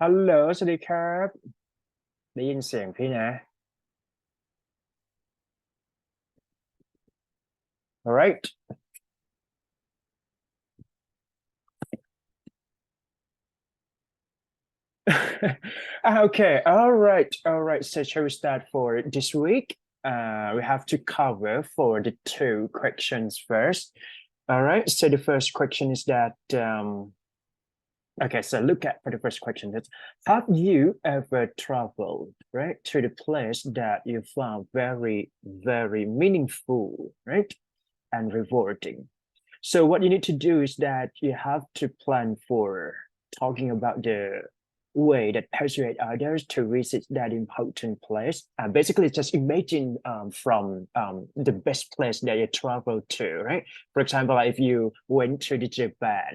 ฮัลโหลสวัสดีครับได้ยินเสียงพี่นะ alright okay alright so shall we start for this week we have to cover for the two questions first alright so the first question is that okay, so look at for the first question. That's, have you ever traveled, right, to the place that you found very meaningful, right, and rewarding? So what you need to do is that you have to plan for talking about the way that persuade others to visit that important place. Basically, just imagine from the best place that you travel to, right? For example, like if you went to the Japan,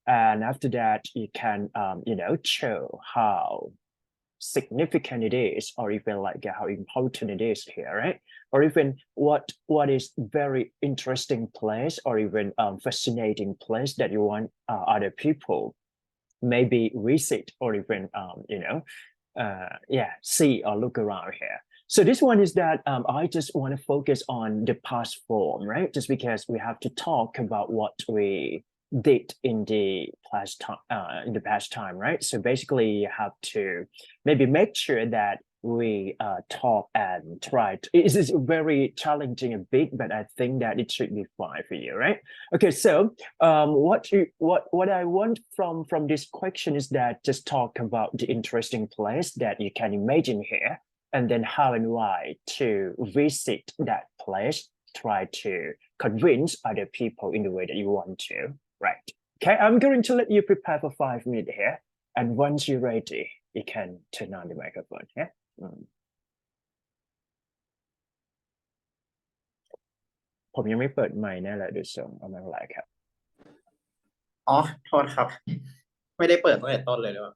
and after that you can show how significant it is or even like how important it is here, right? Or even what is very interesting place or even fascinating place that you want other people maybe visit or even see or look around here. So this one is that I just want to focus on the past form, right? Just because we have to talk about what we did in the past time, right? So basically, you have to maybe make sure that we talk and try to. It is very challenging a bit, but I think that it should be fine for you, right? Okay, so what I want from this question is that just talk about the interesting place that you can imagine here, and then how and why to visit that place. Try to convince other people in the way that you want to. Right. Okay, I'm going to let you prepare for 5 minutes here, and once you're ready, you can turn on the microphone. Yeah. ผมยังไม่เปิดไมค์แน่เลยดูทรงเอาไม่เป็นไรครับอ๋อโทษครับไม่ได้เปิดตั้งแต่ต้นเลยหรือเปล่า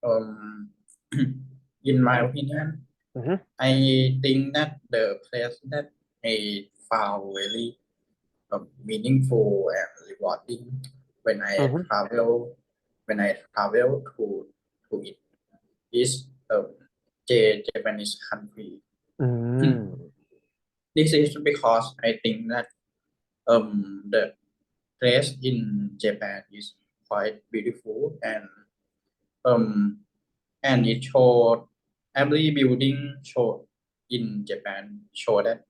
Um, in my opinion, Mm-hmm. I think that the place that I found very meaningful and rewarding when I Mm-hmm. travel when I travel to it is Japanese country. Mm. This is because I think that the place in Japan is quite beautiful um it showed every building showed in Japan show that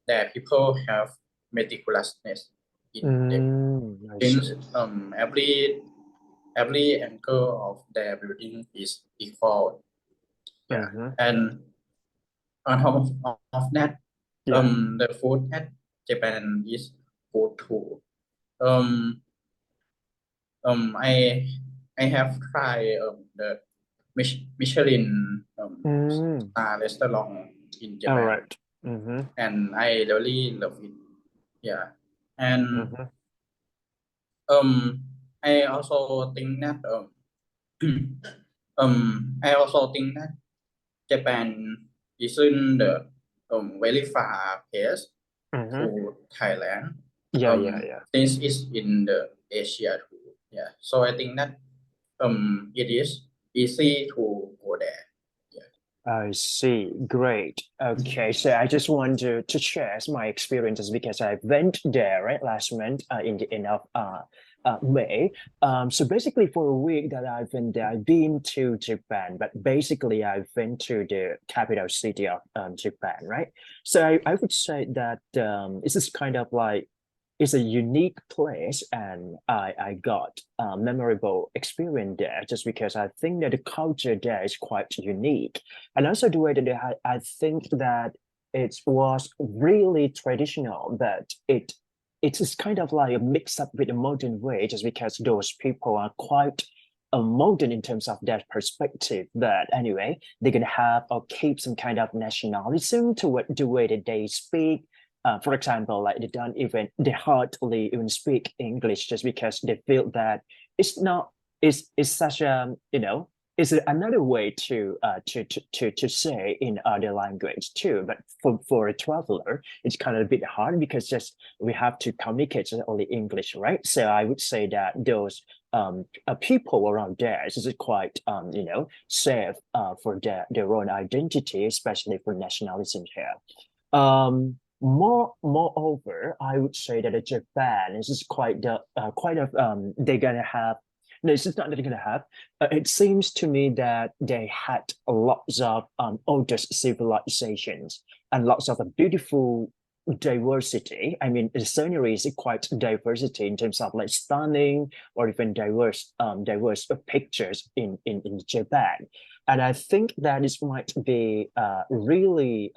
that people have meticulousness in them I since see. every angle of their building is equal. Yeah, Mm-hmm. and on top of that, Yeah. the food at Japan is good too. Um, I have tried the Michelin Mm. star restaurant in All Japan, right. Mm-hmm. and I really love it. Yeah, and Mm-hmm. um, I also think that I also think that Japan isn't the very far place Mm-hmm. to Thailand. Yeah, yeah, yeah. Since it's in the Asia too. Yeah, so I think that it is easy to go there. Yeah. I see. Great. Okay, so I just want to share my experiences because I went there right last month in the end of May. So basically for a week that I've been there, I've been to Japan, but basically I've been to the capital city of Japan, right? So I would say that this is kind of like it's a unique place and I got a memorable experience there just because I think that the culture there is quite unique. And also the way that I think that it was really traditional, but it is kind of like a mix up with the modern way, just because those people are quite modern in terms of their perspective. But anyway, they can have or keep some kind of nationalism to what the way that they speak. For example, like they hardly even speak English just because they feel that it's not it's such a is another way to say in other language too. But for a traveler, it's kind of a bit hard because just we have to communicate in only English, right? So I would say that those people around there is quite safe for their own identity, especially for nationalism here. Moreover, I would say that Japan is just quite of they're gonna have. No, it's just not that they're gonna have. It seems to me that they had lots of oldest civilizations and lots of beautiful diversity. I mean, the scenery is quite diversity in terms of like stunning or even diverse pictures in Japan. And I think that this might be really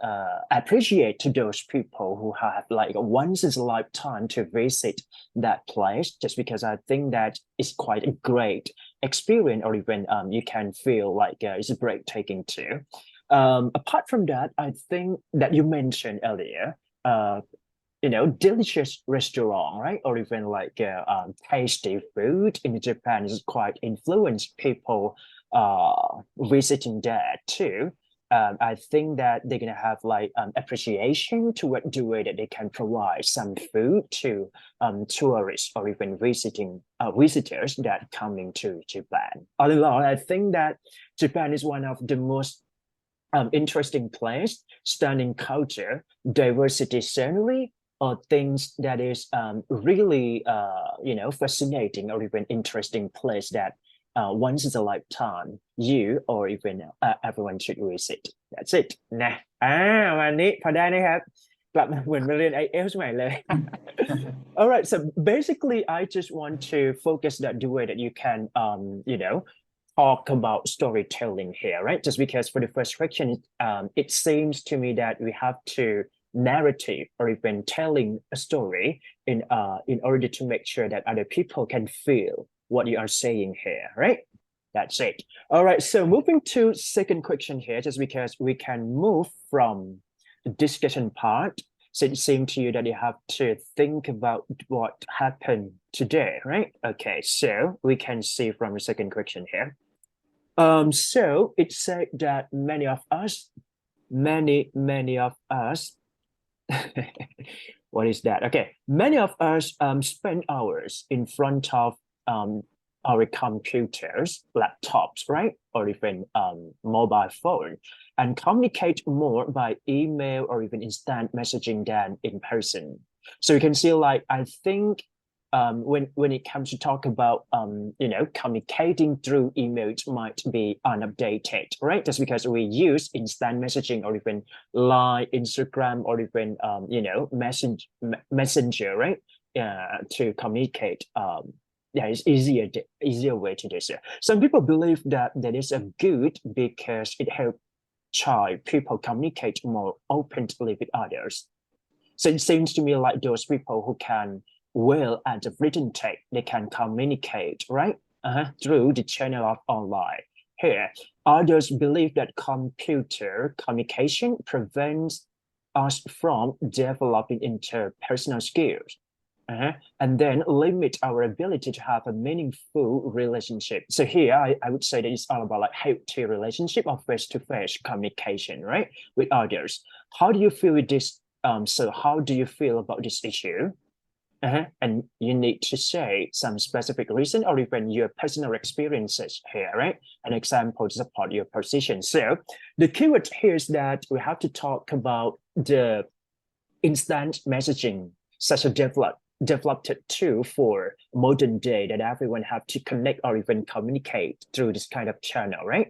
appreciate to those people who have like once in a lifetime to visit that place, just because I think that it's quite a great experience, or even you can feel like it's breathtaking too. Apart from that, I think that you mentioned earlier, uh, delicious restaurant, right? Or even like tasty food in Japan is quite influenced people visiting there too. I think that they're gonna have like appreciation to what the way that they can provide some food to tourists or even visiting visitors that coming to Japan. All in all, I think that Japan is one of the most interesting place, stunning culture, diversity scenery, or things that is really fascinating or even interesting place that once in a lifetime you or even everyone should visit. That's it นะวันนี้พอได้นะครับกลับมาเหมือนมาเรียน IELTS ใหม่เลย All right, so basically I just want to focus that the way that you can talk about storytelling here, right? Just because for the first question, it seems to me that we have to narrative or even telling a story in order to make sure that other people can feel what you are saying here, right? That's it. All right, so moving to second question here, just because we can move from the discussion part. So it seems to you that you have to think about what happened today, right? Okay, so we can see from the second question here. So it said that many of us, what is that? Okay, many of us spend hours in front of um, our computers, laptops, right? Or even mobile phone, and communicate more by email or even instant messaging than in person. So you can see, like, I think when it comes to talk about communicating through email, it might be unupdated, right? Just because we use instant messaging or even Line, Instagram, or even messenger, right? To communicate. Yeah, it's easier way to do so. Some people believe that that is a good because it helps child people communicate more openly with others. So it seems to me like those people who can well at the written text, they can communicate, right? Through the channel of online. Here, others believe that computer communication prevents us from developing interpersonal skills. And then limit our ability to have a meaningful relationship. So here, I would say that it's all about like healthy relationship or face-to-face communication, right, with others. How do you feel with this? So how do you feel about this issue? And you need to say some specific reason or even your personal experiences here, right? An example to support your position. So the keyword here is that we have to talk about the instant messaging, such a developed tool for modern day that everyone have to connect or even communicate through this kind of channel, right?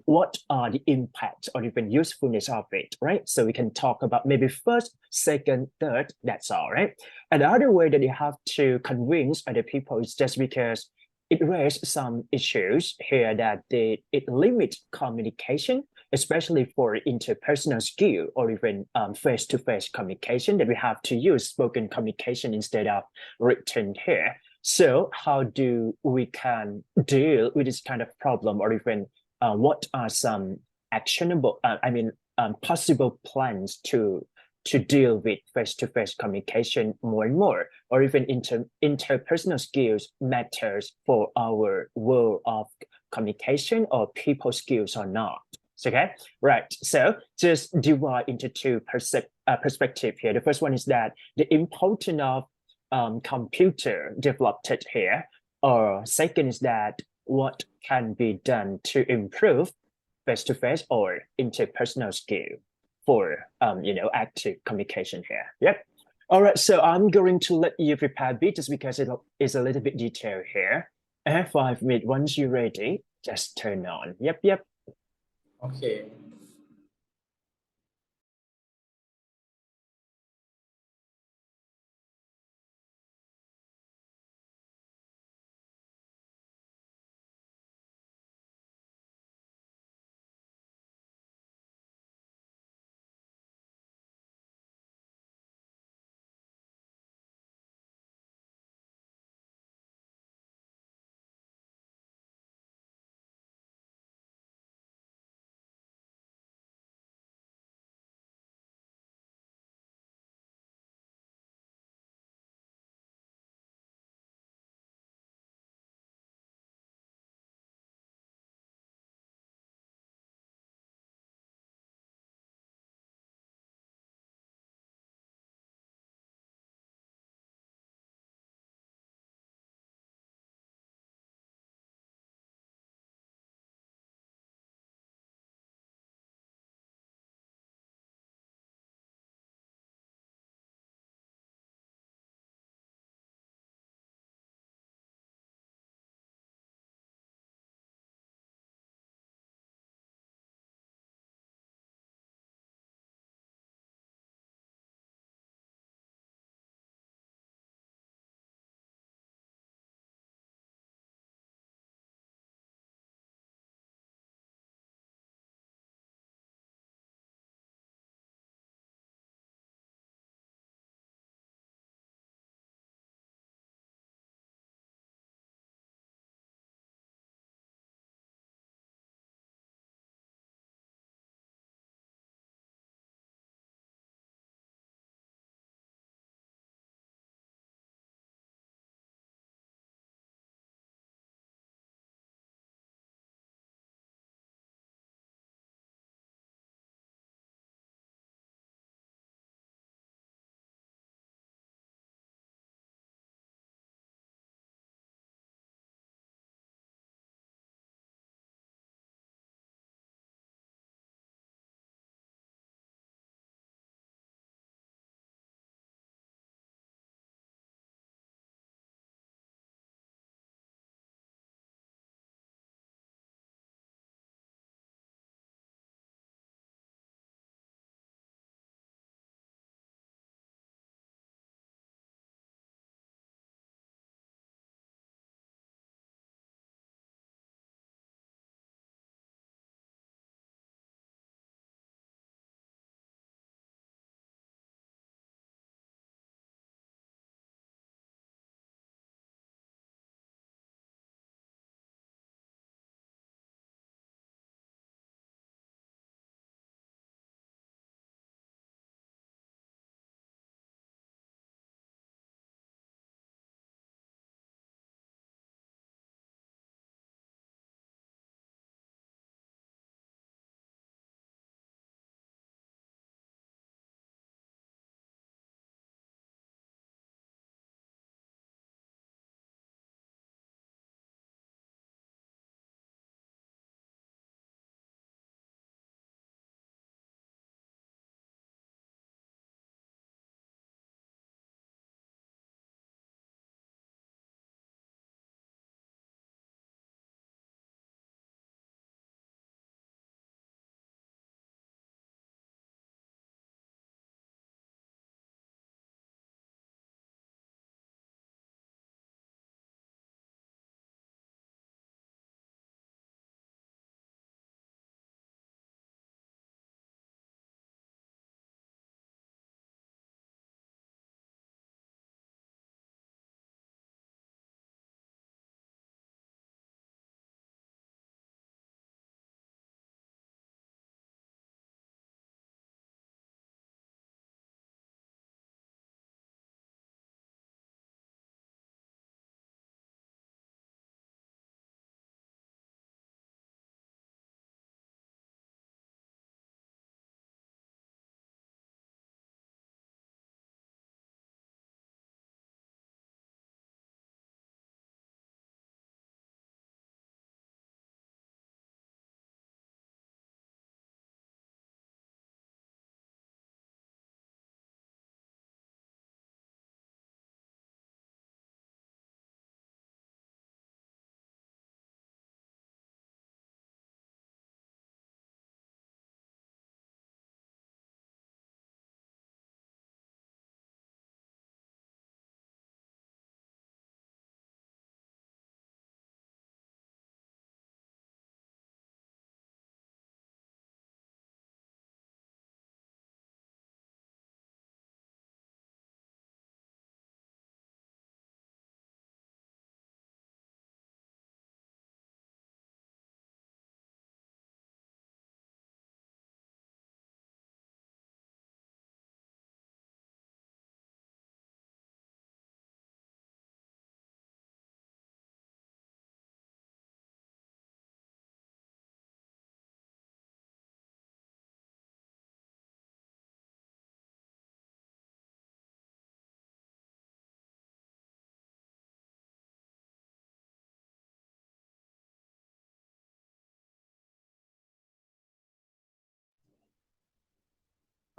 What are the impacts or even usefulness of it, right? So we can talk about maybe first, second, third, that's all, right? And the other way that you have to convince other people is just because it raises some issues here that it limits communication, especially for interpersonal skill or even face-to-face communication, that we have to use spoken communication instead of written here. So how do we can deal with this kind of problem, or even what are some actionable, possible plans to deal with face-to-face communication more and more, or even interpersonal skills matters for our world of communication, or people skills or not. Okay, right. So just divide into two perspective here. The first one is that the importance of computer developed here, or second is that what can be done to improve face-to-face or interpersonal skill for active communication here. Yep. All right, so I'm going to let you prepare a bit just because it is a little bit detailed here. 5 minutes. Once you're ready, just turn on. Yep, yep. Okay.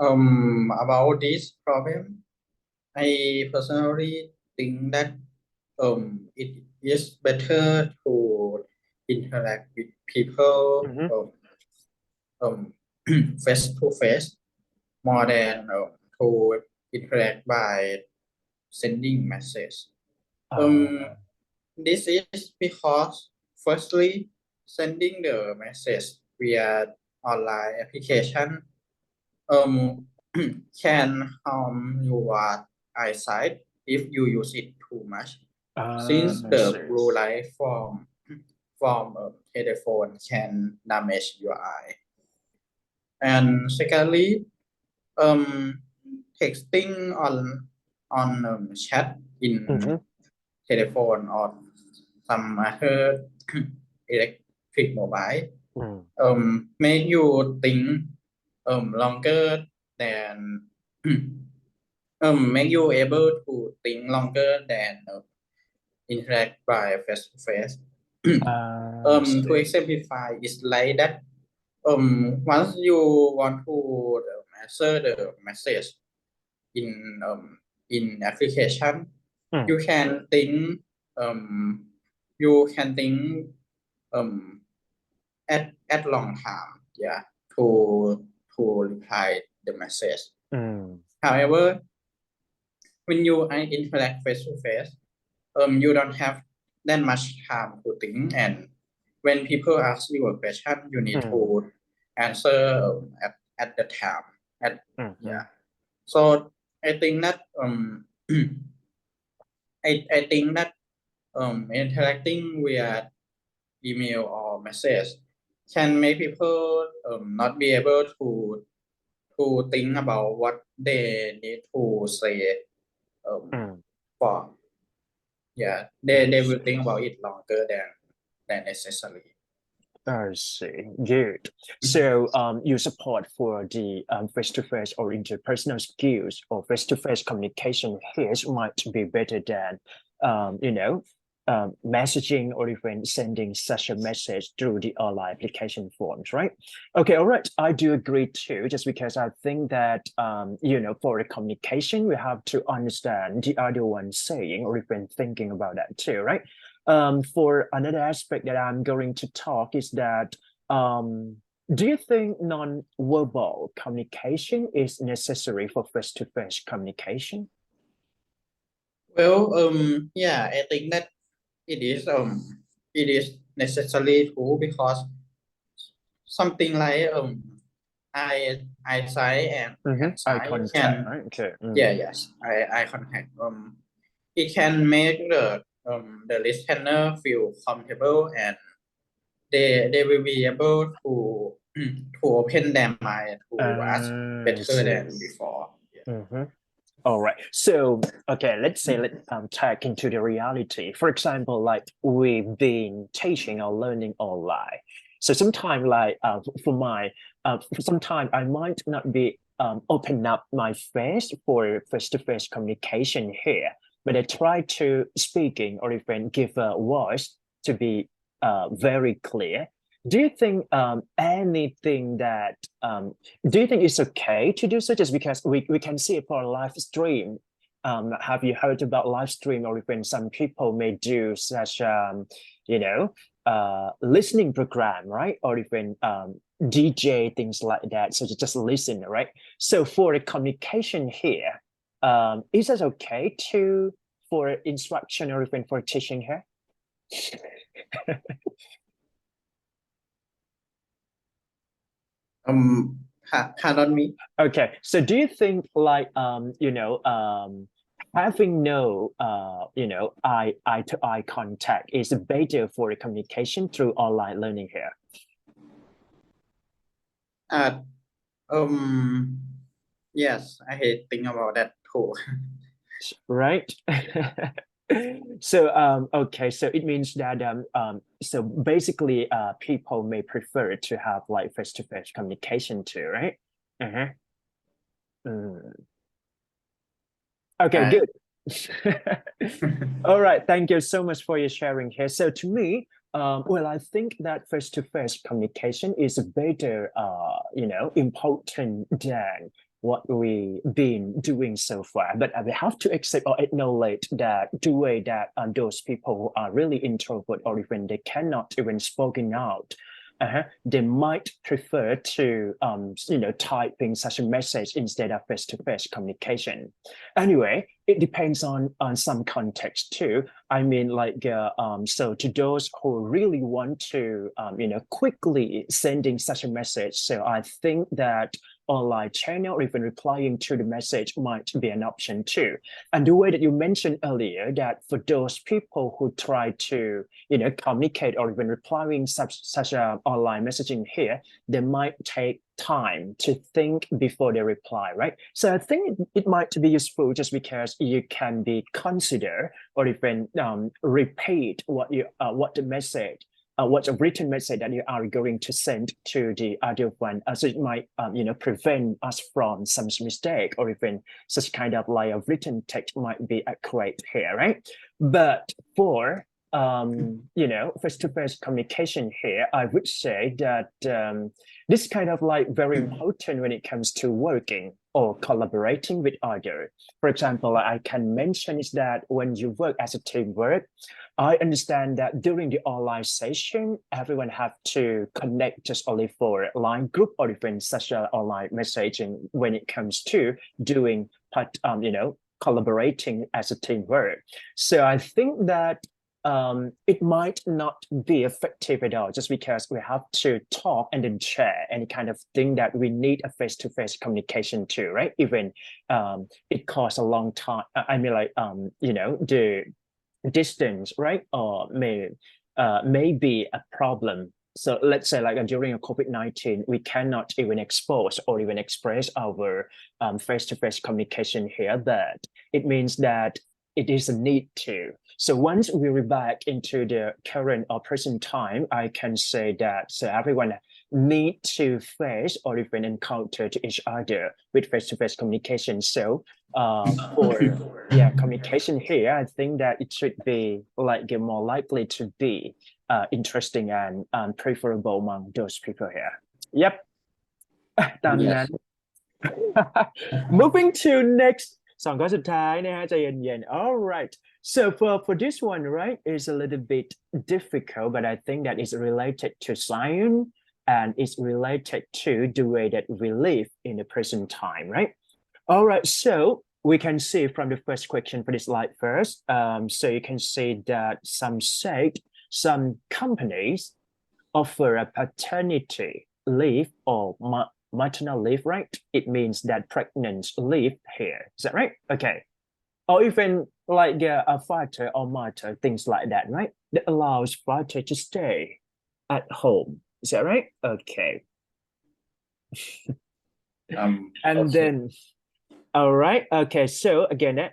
About this problem, I personally think that it is better to interact with people um, face to face more than to interact by sending message. Um, this is because firstly, sending the message via online application can harm your eyesight if you use it too much, since I the see. blue light from a telephone can damage your eye. And secondly, um, texting on chat in telephone or some other electric mobile make you think longer than make you able to think longer than interact by face to face. To exemplify, it's like that. Once you want to answer the message in application, you can think um, you can think at long time, yeah, to reply the message. However, when you interact face to face, you don't have that much time to think, and when people ask you a question, you need to answer at the time. Yeah. So I think that I think that interacting via email or message can make people not be able to think about what they need to say for. Yeah, they will think about it longer than necessary. I see. Good. So you support for the face-to-face or interpersonal skills or face-to-face communication here might be better than messaging or even sending such a message through the online application forms, right? Okay, all right. I do agree too, just because I think that for the communication, we have to understand the other one saying or even thinking about that too, right? For another aspect that I'm going to talk is that do you think non-verbal communication is necessary for face-to-face communication? Well, yeah, I think that it is necessary too, because something like eyesight and hand Eye sight contact, can, right? Okay. yes, eye contact, it can make the listener feel comfortable, and they will be able to to open their mind to us I better see. than before. All right. So, okay, let's say let's tag into the reality. For example, like we've been teaching or learning online. So sometimes, like for some time, I might not be open up my face for face-to-face communication here, but I try to speaking or even give a voice to be very clear. Do you think anything that do you think it's okay to do so just because we can see it for a live stream? Have you heard about live stream or even some people may do such listening program, right? Or even DJ things like that. So you just listen, right? So for the communication here, is that okay to for instruction or even for teaching here? Pardon me. Okay, so do you think like having no eye to eye contact is better for the communication through online learning here? Uh, um, yes, I think about that too. Right? So okay, so it means that so basically people may prefer to have like face-to-face communication too, right? Uh-huh. Okay, I, good. All right, thank you so much for your sharing here. So to me, well, I think that face-to-face communication is better, important than what we been doing so far. But we have to accept or acknowledge that the way that those people who are really introvert or even they cannot even spoken out, they might prefer to typing such a message instead of face-to-face communication. Anyway, it depends on some context too. I mean, like so to those who really want to quickly sending such a message, so I think that online channel or even replying to the message might be an option too. And the way that you mentioned earlier, that for those people who try to communicate or even replying such a online messaging here, they might take time to think before they reply, right? So I think it might be useful just because you can be consider or even repeat what the message, what's a written message that you are going to send to the other one. So it might prevent us from some mistake or even such kind of like a written text might be accurate here, right? But for face-to-face communication here, I would say that this kind of like very important when it comes to working or collaborating with others. For example, I can mention is that when you work as a teamwork, I understand that during the online session, everyone have to connect just only for line group or even such a online messaging when it comes to doing collaborating as a teamwork. So I think that it might not be effective at all just because we have to talk and then share any kind of thing that we need a face-to-face communication too, right? Even it costs a long time. I mean, like the distance, right? Or may be a problem. So let's say like during a COVID-19, we cannot even expose or even express our face-to-face communication here, but it means that it is a need to. So once we're back into the current or present time, I can say that so everyone need to face or even encounter to each other with face-to-face communication. So for communication here, I think that it should be like more likely to be interesting and preferable among those people here. Yep. ตามนั้น Moving to next 2 ข้อสุดท้ายนะฮะใจเย็นๆ all right so for this one right is a little bit difficult but I think that is related to science and it's related to the way that we live in the present time, right? All right, so we can see from the first question for this slide first. So you can see that some companies offer a paternity leave or maternal leave, right? It means that pregnant leave here. Is that right? Okay. Or even like a father or mother, things like that, right? That allows father to stay at home. Is that right? Okay. And okay. then, all right. Okay. So again,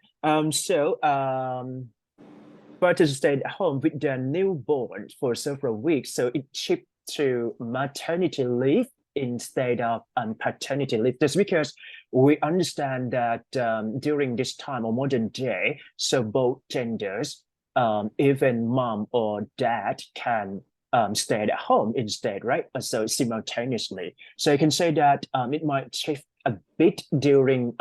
father stayed at home with their newborn for several weeks. So it shifts to maternity leave instead of paternity leave. That's because we understand that during this time or modern day, so both genders, even mom or dad can stay at home instead, right? So simultaneously. So you can say that it might shift a bit during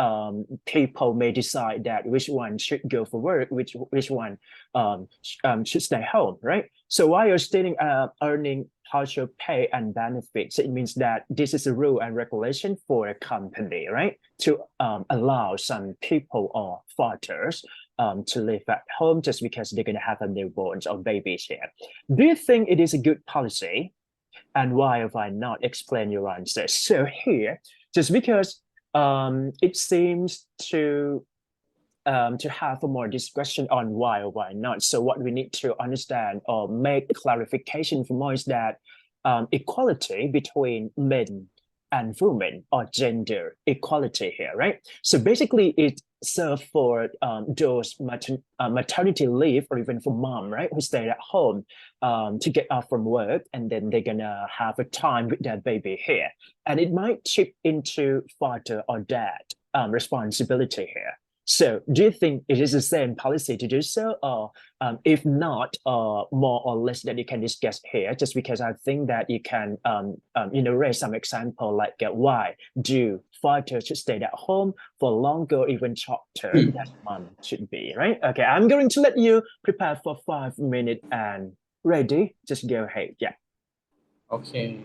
people may decide that which one should go for work, which one should stay home, right? So while you're still earning partial pay and benefits, it means that this is a rule and regulation for a company, right? To allow some people or fathers to live at home just because they're going to have a newborns or babies here. Do you think it is a good policy? And why have I not explained your answer? So here, just because it seems to have a more discussion on why or why not. So what we need to understand or make clarification for more is that equality between men and women or gender equality here, right? So basically it serves for those maternity leave or even for mom, right? Who stay at home to get off from work and then they're gonna have a time with their baby here. And it might chip into father or dad responsibility here. So do you think it is the same policy to do so, or if not, more or less that you can discuss here? Just because I think that you can, raise some example like why do fighters should stay at home for longer, even shorter Hmm. that one should be, right? Okay, I'm going to let you prepare for 5 minutes and ready. Just go ahead. Yeah. Okay.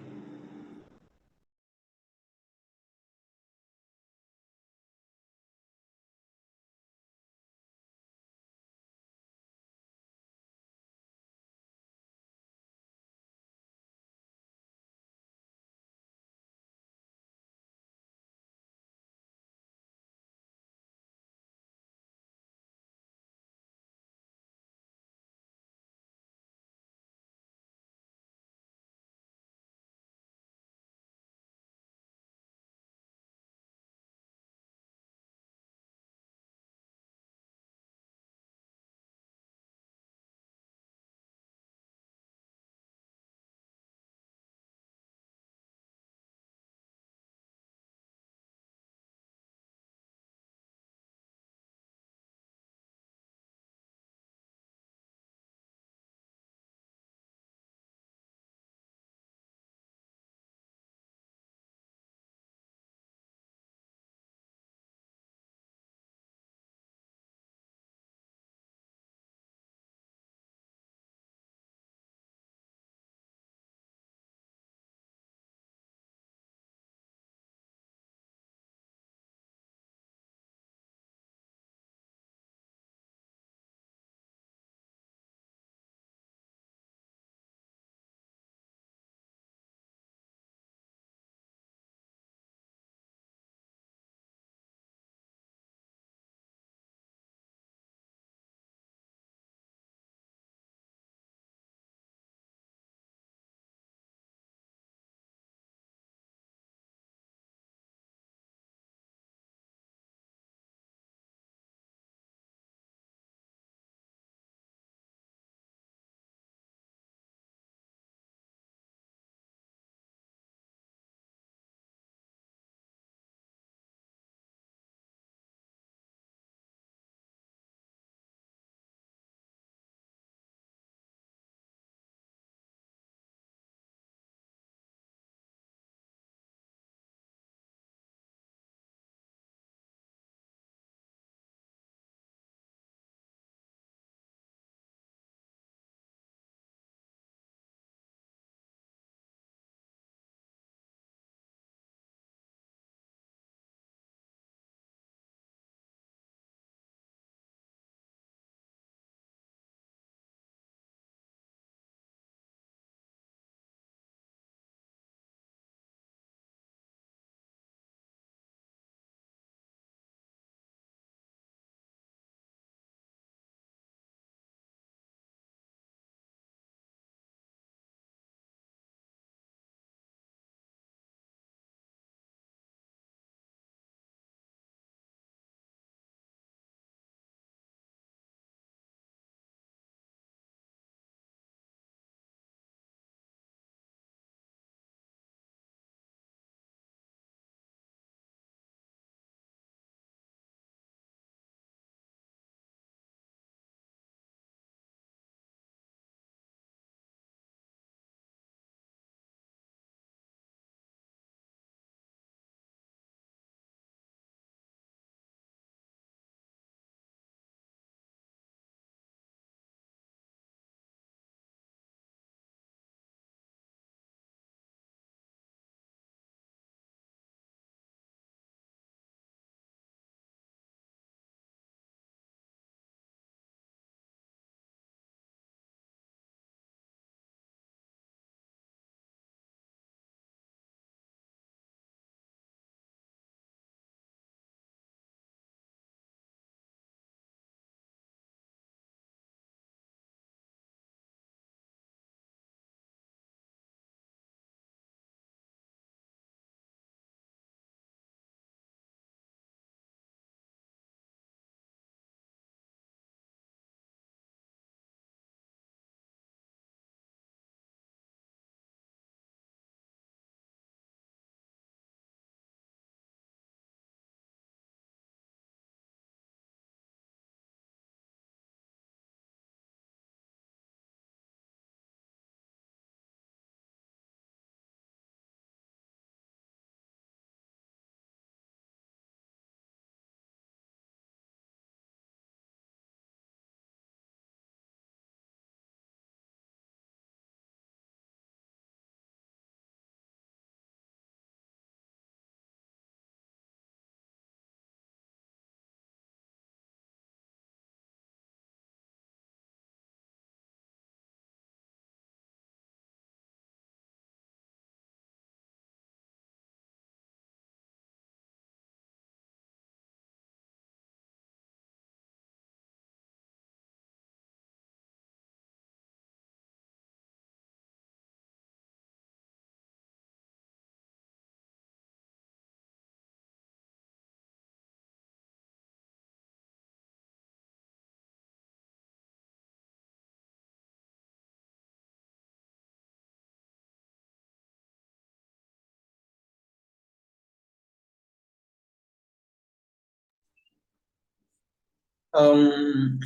Um,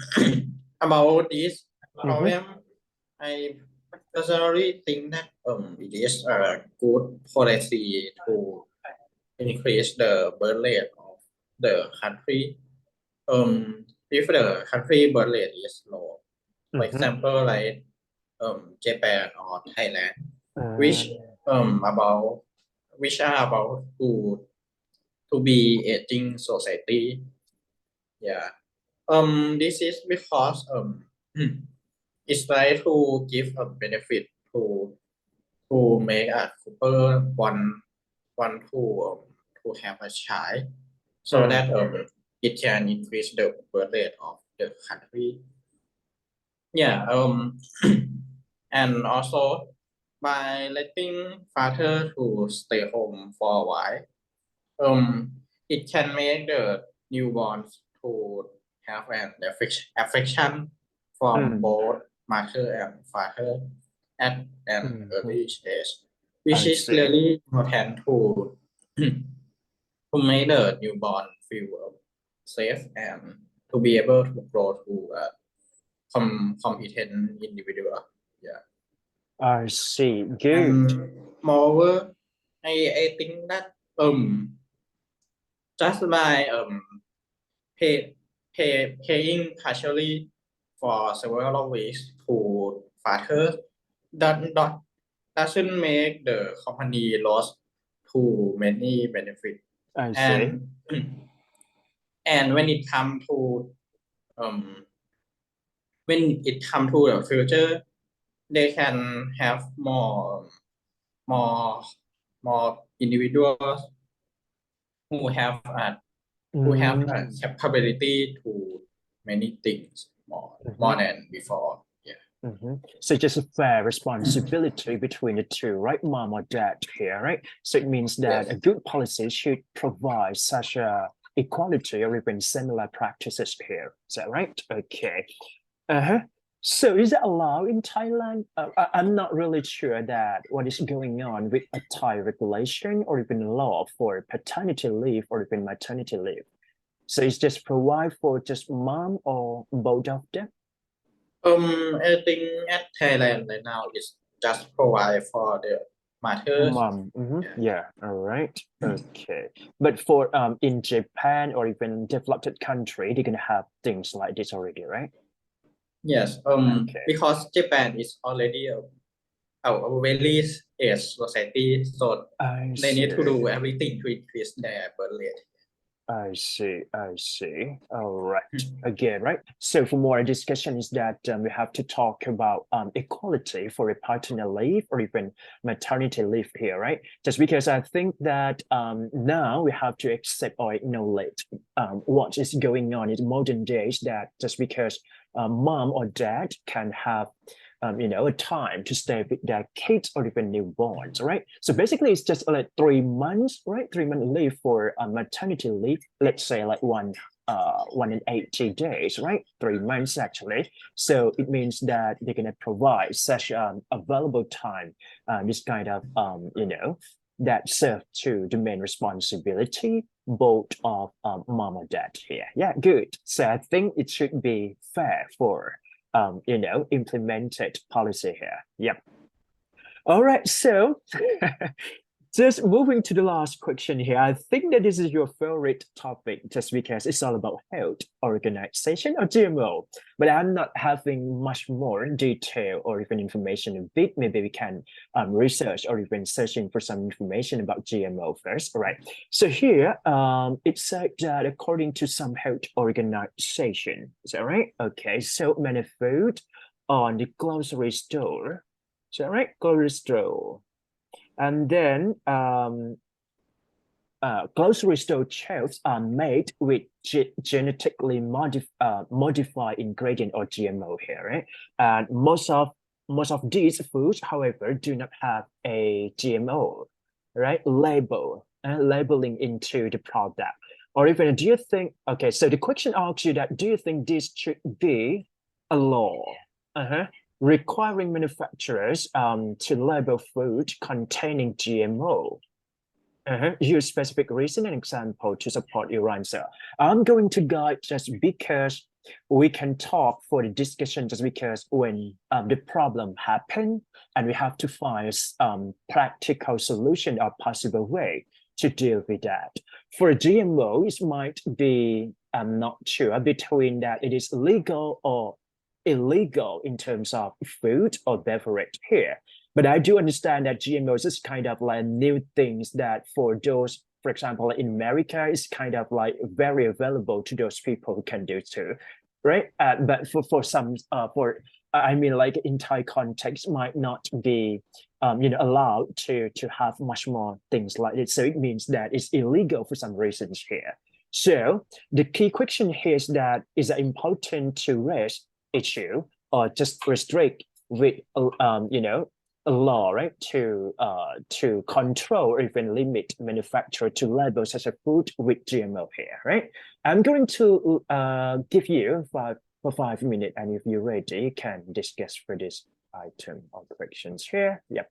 about this Mm-hmm. problem, I personally think that it is a good policy to increase the birth rate of the country. If the country birth rate is low, for Mm-hmm. example, like Japan or Thailand, which Uh, about which are about to be aging society. Yeah. This is because it's try to give a benefit to make a couple want to have a child so that it can increase the birth rate of the country. Yeah. And also by letting father to stay home for a while, it can make the newborns to have an affection from both mother and father at an early stage, which I is see. really important to to make the newborn feel safe and to be able to grow to a competent individual. Yeah. I see. Good. And moreover, I think that just by pay, paying partially for several weeks to fathers that doesn't make the company loss too many benefits. I see. And and um when it come to the future, they can have more more individuals who have a Mm-hmm. capability to many things more than before. Yeah. Mm-hmm. So just a fair responsibility between the two, right? Mom or dad here, right? So it means that Yes. a good policy should provide such a equality or even similar practices here. Is that right? Okay. Uh-huh. So is that allowed in Thailand? I'm not really sure that what is going on with a Thai regulation or even law for paternity leave or even maternity leave. So it's just provide for just mom or both of them? I think at Thailand right now is just provide for the matters. Mom. Mm-hmm. Yeah. Yeah. All right. Okay. But for in Japan or even developed country, they're gonna have things like this already, right? Yes. Okay. Because Japan is already a very aged society, so I they need to see. do everything to increase their birth rate. I see. I see. All right. Again, right. So for more discussion is that we have to talk about equality for a paternal leave or even maternity leave here, right? Just because I think that now we have to accept or acknowledge what is going on in modern days that just because mom or dad can have a time to stay with their kids or even newborns, right? So basically, it's just like 3 months, right? 3 month leave for maternity leave. Let's say like 180 days, right? 3 months actually. So it means that they're gonna provide such available time, this kind of that serve to the main responsibility both of mom or dad here. Yeah, good. So I think it should be fair for implemented policy here. Yep. All right. So just moving to the last question here. I think that this is your favorite topic just because it's all about health, organization, or GMO. But I'm not having much more detail or even information a bit. Maybe we can research or even searching for some information about GMO first. All right. So here it said that according to some health organization, is that right? Okay. So many food on the grocery store. Is that right? Grocery store. And then grocery store shelves are made with genetically modified ingredient or GMO here, right? And most of these foods, however, do not have a GMO, right? Labeling into the product. Or even do you think, okay, so the question asks you that, do you think this should be a law? Uh-huh. Requiring manufacturers to label food containing GMO. Use specific reason and example to support your answer. I'm going to guide just because we can talk for the discussion just because when the problem happen and we have to find practical solution or possible way to deal with that. For GMO, it might be, I'm not sure, between that it is legal or illegal in terms of food or beverage here. But I do understand that GMOs is kind of like new things that for those, for example, in America, it's kind of like very available to those people who can do too, right? But for some, I mean, like in Thai context, might not be, allowed to have much more things like it. So it means that it's illegal for some reasons here. So the key question here is that is it important to raise issue or just restrict with a law, right, to control or even limit manufacture to label such a food with GMO here, right? I'm going to give you for 5 minutes, and if you're ready, you can discuss for this item or questions here. Yep.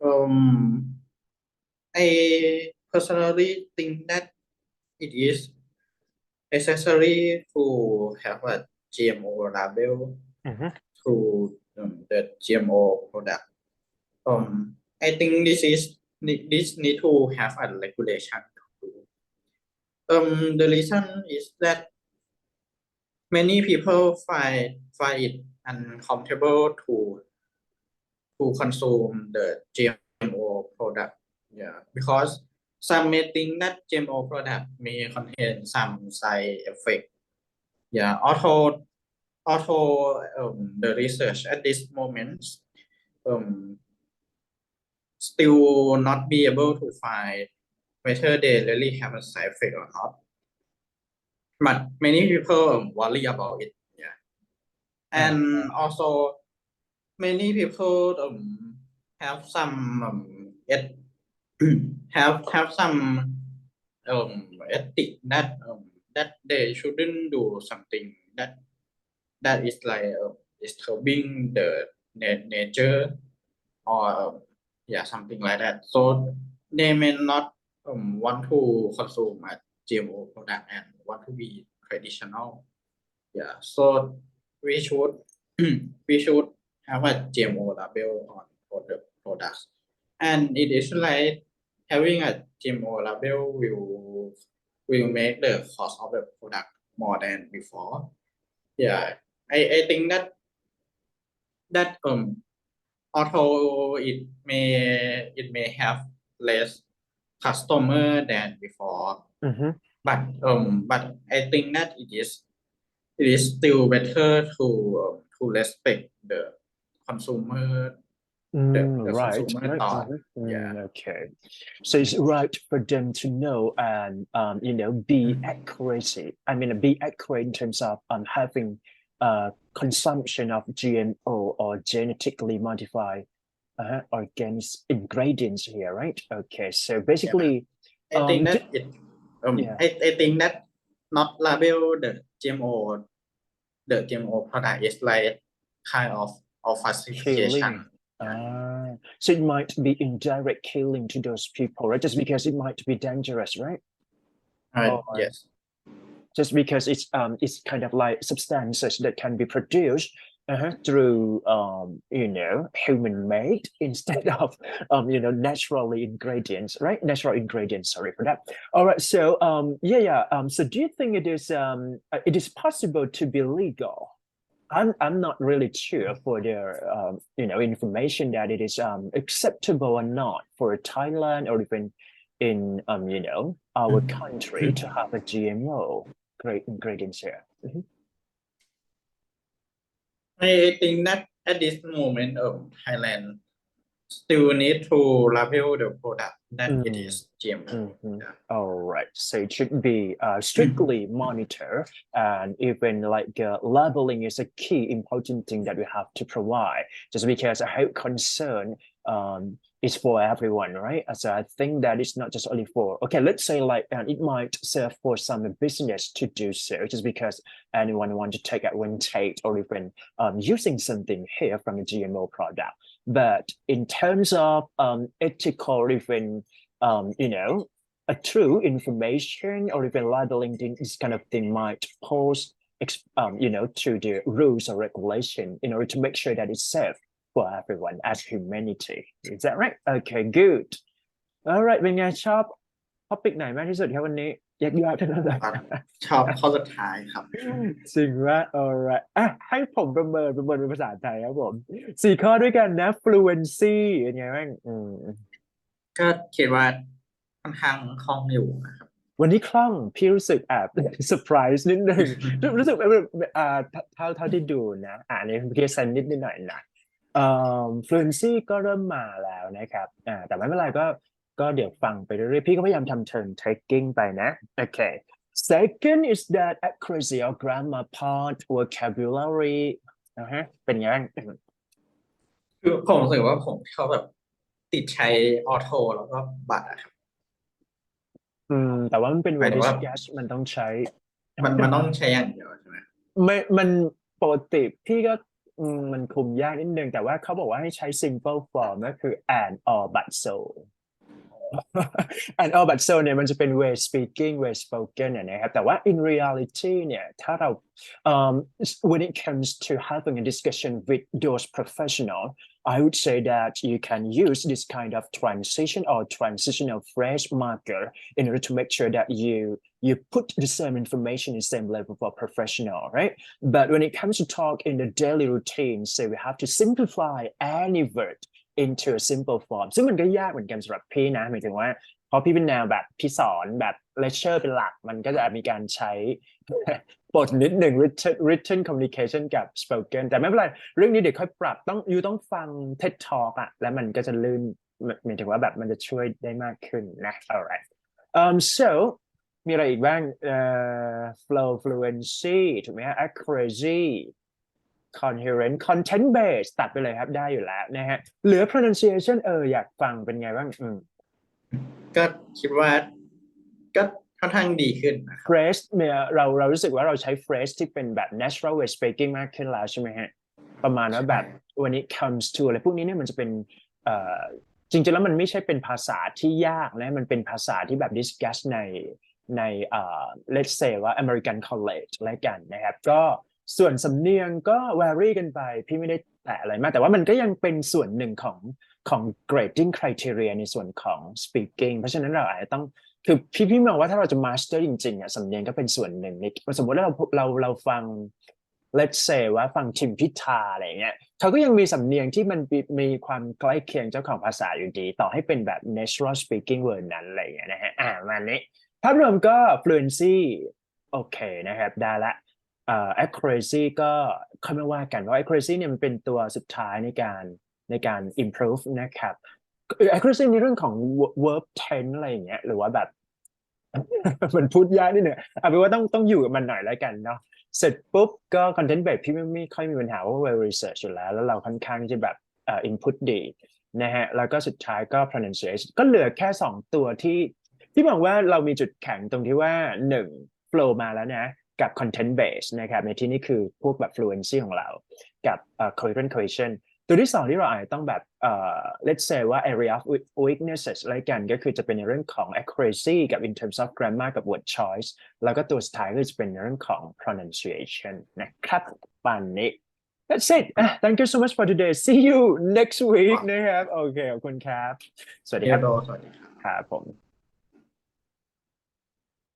Um, I personally think that it is necessary to have a GMO label to the GMO product. I think this need to have a regulation. The reason is that many people find it uncomfortable to consume the GMO product. Yeah, because some may think that GMO product may contain some side effect. Yeah, although the research at this moment um, still not be able to find whether they really have a side effect or not. But many people worry about it. Yeah, and also many people have some have some ethic that they shouldn't do something that is like disturbing the nature or yeah, something like that. So they may not want to consume a GMO product and want to be traditional. Yeah, so we should we should have a GMO label on for the products, and it is like having a GMO label will make the cost of the product more than before. Yeah, I think that although it may have less customer than before, but I think that it is still better to respect the consumer the Right, consumer right. thought. Yeah. Okay. So it's right for them to know and be accuracy. I mean, be accurate in terms of having consumption of GMO or genetically modified organic ingredients here, right? Okay. So basically, I think that yeah, I think that not label the GMO product is like kind of killing. falsification. Yeah. So it might be indirect killing to those people, right? Just because it might be dangerous, right? Or Yes. just because it's kind of like substances that can be produced through human made instead of naturally ingredients, right? Natural ingredients, sorry for that. All right, so so do you think it is possible to be legal? I'm not really sure for their information that it is acceptable or not for Thailand or even in our country to have a GMO great ingredients here. I think that at this moment Thailand still need to label the product that it Mm. is GMO. Yeah. All right. So it should be strictly monitored, and even like labeling is a key important thing that we have to provide. Just because I have concern is for everyone, right? So I think that it's not just only for let's say like it might serve for some business to do so, just because anyone want to take advantage or even using something here from a GMO product. But in terms of ethical or even a true information or even labeling thing, this kind of thing might pose to the rules or regulation in order to make sure that it's safe for everyone as humanity. Is that right? Okay, good. Alright, เป็นไงชอบ topic ไหนมากที่สุดครับวันนี้ยากๆทั้งนั้นเลย ชอบข้อสุดท้ายครับ จริงว่า alright ให้ผมประเมินเป็นภาษาไทยครับผม4 ข้อด้วยกันนะ fluency เป็นไงบ้างก็คิดว่าค่อนข้างคล่องอยู่นะครับ วันนี้คล่องพี่รู้สึกแอบเซอร์ไพรส์นิดนึงรู้สึกเท่าที่ดูนะในเพียสันนิดหน่อยนะfluency ก็เริ่มมาแล้วนะครับแต่ไม่เป็นไรก็เดี๋ยวฟังไปเรื่อยๆพี่ก็พยายามทำ turn taking ไปนะโอเค second is that accuracy of grammar part vocabulary เป็นไงบ้างคือผมรู้สึกว่าผมชอบแบบติดใช้ออโต้แล้วก็บัตรอะครับ แต่ว่ามันเป็น หมายถึง Reddish ว่า Sketch มันต้องใช้ มันต้องใช้อย่างเดียวใช่ไหม มันปกติพี่ก็ มันคุมยากนิดนึงแต่ว่าเขาบอกว่าให้ใช้ simple form ก็คือ and or but so and all but so เนี่ยมันจะเป็น way speaking way spoken เนี่ยนะครับแต่ว่า in reality เนี่ยถ้าเราwhen it comes to having a discussion with those professional I would say that you can use this kind of transition or transitional phrase marker in order to make sure that you put the same information in the same level for professional, right? But when it comes to talk in the daily routine, say we have to simplify any word into a simple form ซึ่งมันก็ยากเหมือนกันสำหรับพี่นะหมายถึงว่าเพราะพี่เป็นแนวแบบพี่สอนแบบ lecture เป็นหลักมันก็จะมีการใช้บทนิดหนึ่ง written communication กับ spoken แต่ไม่เป็นไรเรื่องนี้เดี๋ยวค่อยปรับต้องฟัง TED Talk อ่ะแล้วมันก็จะลื่นหมายถึงว่าแบบมันจะช่วยได้มากขึ้นนะ alright so มีอะไรอีกบ้างflow fluency ถูกไหมฮะ accuracy coherent content based ตัดไปเลยครับได้อยู่แล้วนะฮะเหลือ pronunciation อยากฟังเป็นไงบ้างก็คิดว่าก็ค่อนข้างดีขึ้นนะครับ phrase เนี่ยเรารู้สึกว่าเราใช้ phrase ที่เป็นแบบ natural way speaking มากขึ้นแล้วใช่ไหมฮะประมาณว่าแบบ when it comes to อะไรพวกนี้เนี่ยมันจะเป็นจริงๆแล้วมันไม่ใช่เป็นภาษาที่ยากนะมันเป็นภาษาที่แบบ discuss ในlet's say ว่า American College อะไรกันนะครับก็ส่วนสำเนียงก็ vary กันไปพี่ไม่ได้แตะอะไรมากแต่ว่ามันก็ยังเป็นส่วนหนึ่งของ grading criteria ในส่วนของ speaking เพราะฉะนั้นเราอาจจะต้องคือพี่มองว่าถ้าเราจะ master จริงๆอ่ะสำเนียงก็เป็นส่วนหนึ่งในสมมติว่าเราฟัง let's say ว่าฟังทิมพิธาอะไรเงี้ยเขาก็ยังมีสำเนียงที่มันมีความใกล้เคียงเจ้าของภาษาอยู่ดีต่อให้เป็นแบบ natural speaking word นั้นอะไรเงี้ยนะฮะวันนี้ภาพรวมก็ fluency โอเคนะครับได้ละaccuracy ก็ค่อยมาว่ากันเพราะ accuracy เนี่ยมันเป็นตัวสุดท้ายในการ improve นะครับ accuracy ในเรื่องของ verb tense อะไรอย่างเงี้ยหรือว่าแบบ มันพูดยากนิดหนึ่งเอาเป็นว่าต้องอยู่กับมันหน่อยแล้วกันเนาะเสร็จปุ๊บก็ content based พี่ไม่ค่อยมีปัญหาว่า well research อยู่แล้วเราค่อนข้างที่จะแบบinput ดีนะฮะแล้วก็สุดท้ายก็ pronunciation ก็เหลือแค่2ตัวที่มองว่าเรามีจุดแข็งตรงที่ว่า1 flow มาแล้วนะกับ content base นะครับในที่นี้คือพวกแบบ fluency ของเรากับcoherent cohesion ตัวที่2ที่เราอาจจะต้องแบบlet's say ว่า area of weaknesses อะไรกันก็คือจะเป็นในเรื่องของ accuracy กับ in terms of grammar กับ word choice แล้วก็ตัวสุดท้ายก็จะเป็นในเรื่องของ pronunciation นะครับวันนี้ That's it. Thank you so much for today. See you next week นะครับโอเคขอบคุณครับสวัสดีครับสวัสดีครับครับผม